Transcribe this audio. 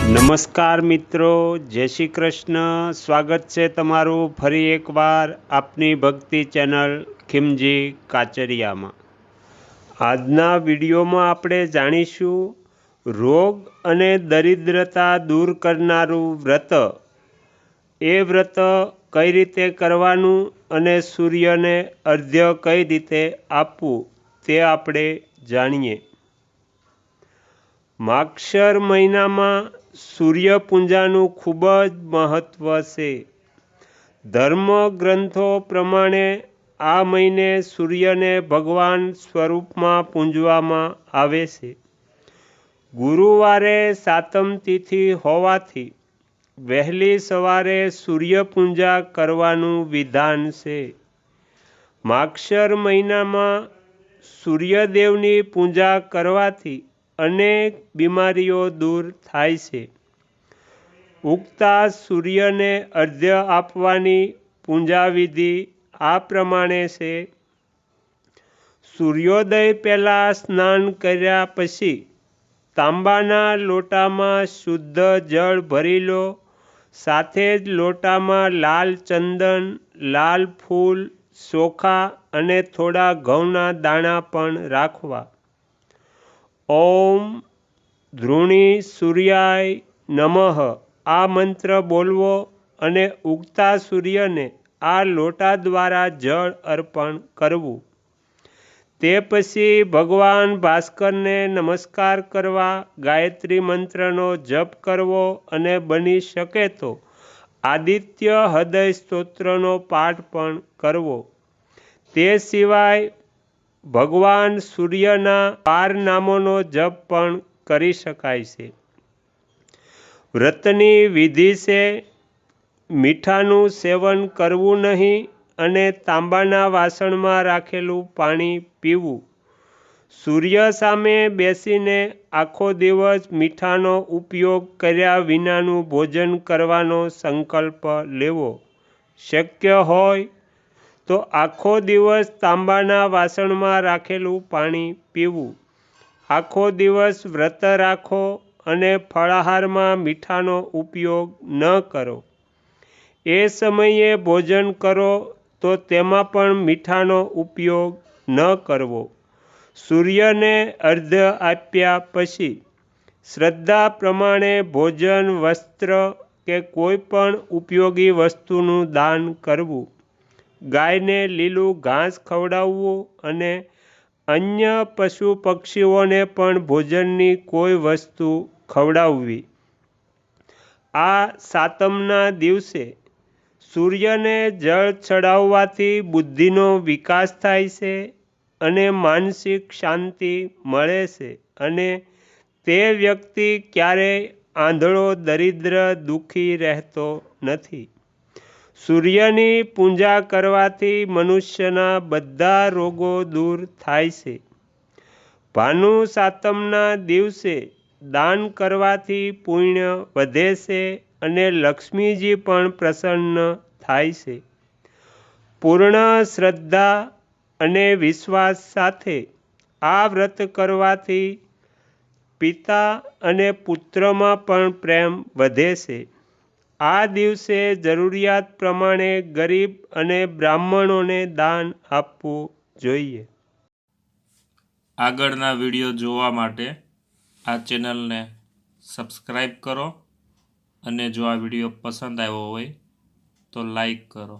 નમસ્કાર મિત્રો, જય શ્રી કૃષ્ણ. સ્વાગત છે તમારું ફરી એકવાર આપની ભક્તિ ચેનલ ખીમજી કાચરિયામાં. આજના વિડીયોમાં આપણે જાણીશું રોગ અને દરિદ્રતા દૂર કરનારું વ્રત. એ વ્રત કઈ રીતે કરવાનું અને સૂર્યને અર્ઘ્ય કઈ રીતે આપવું તે આપણે જાણીએ. માગશર મહિનામાં સૂર્ય પૂજાનું ખૂબ જ મહત્ત્વ છે. ધર્મ ગ્રંથો પ્રમાણે આ મહિને સૂર્યને ભગવાન સ્વરૂપમાં પૂજવામાં આવે છે. ગુરુવારે સાતમ તિથિ હોવાથી વહેલી સવારે સૂર્ય પૂજા કરવાનું વિધાન છે. માગશર મહિનામાં સૂર્યદેવની પૂજા કરવાથી અનેક બીમારીઓ દૂર થાય છે. ઉગતા સૂર્યને અર્ઘ્ય આપવાની પૂજાવિધિ આ પ્રમાણે છે. સૂર્યોદય પહેલાં સ્નાન કર્યા પછી તાંબાના લોટામાં શુદ્ધ જળ ભરી લો. સાથે જ લોટામાં લાલ ચંદન, લાલ ફૂલ, ચોખા અને થોડા ઘઉંના દાણા પણ રાખવા. ઓમ ધૃણી સૂર્યાય નમઃ આ મંત્ર બોલવો અને ઉગતા સૂર્યને આ લોટા દ્વારા જળ અર્પણ કરવું. તે પછી ભગવાન ભાસ્કરને નમસ્કાર કરવા, ગાયત્રી મંત્રનો જપ કરવો અને બની શકે તો આદિત્ય હૃદય સ્તોત્રનો પાઠ પણ કરવો. તે સિવાય ભગવાન સૂર્યના 12 નામોનો જપ પણ કરી શકાય છે. વ્રતની વિધિ છે મીઠાનું સેવન કરવું નહીં અને તાંબાના વાસણમાં રાખેલું પાણી પીવું. સૂર્ય સામે બેસીને આખો દિવસ મીઠાનો ઉપયોગ કર્યા વિનાનું ભોજન કરવાનો સંકલ્પ લેવો. શક્ય હોય તો આખો દિવસ તાંબાના વાસણમાં રાખેલું પાણી પીવું. આખો દિવસ વ્રત રાખો અને ફળાહારમાં મીઠાનો ઉપયોગ ન કરો. એ સમયે ભોજન કરો તો તેમાં પણ મીઠાનો ઉપયોગ ન કરવો. સૂર્યને અર્ઘ્ય આપ્યા પછી શ્રદ્ધા પ્રમાણે ભોજન, વસ્ત્ર કે કોઈ પણ ઉપયોગી વસ્તુનું દાન કરવું. ગાયને લીલું ઘાસ ખવડાવવું અને અન્ય પશુ પક્ષીઓને પણ ભોજનની કોઈ વસ્તુ ખવડાવવી. આ સાતમના દિવસે સૂર્યને જળ ચડાવવાથી બુદ્ધિનો વિકાસ થાય છે અને માનસિક શાંતિ મળે છે અને તે વ્યક્તિ ક્યારેય આંધળો, દરિદ્ર, દુઃખી રહેતો નથી. સૂર્યની પૂજા કરવાથી મનુષ્યના બધા રોગો દૂર થાય છે. ભાનુ સાતમના દિવસે દાન કરવાથી પુણ્ય વધે છે અને લક્ષ્મીજી પણ પ્રસન્ન થાય છે. પૂર્ણ શ્રદ્ધા અને વિશ્વાસ સાથે આ વ્રત કરવાથી પિતા અને પુત્રમાં પણ પ્રેમ વધે છે. આ દિવસે જરૂરિયાત પ્રમાણે ગરીબ અને બ્રાહ્મણોને દાન આપવું જોઈએ. આગળના વિડીયો જોવા માટે આ ચેનલને સબસ્ક્રાઈબ કરો અને જો આ વિડીયો પસંદ આવ્યો હોય તો લાઈક કરો.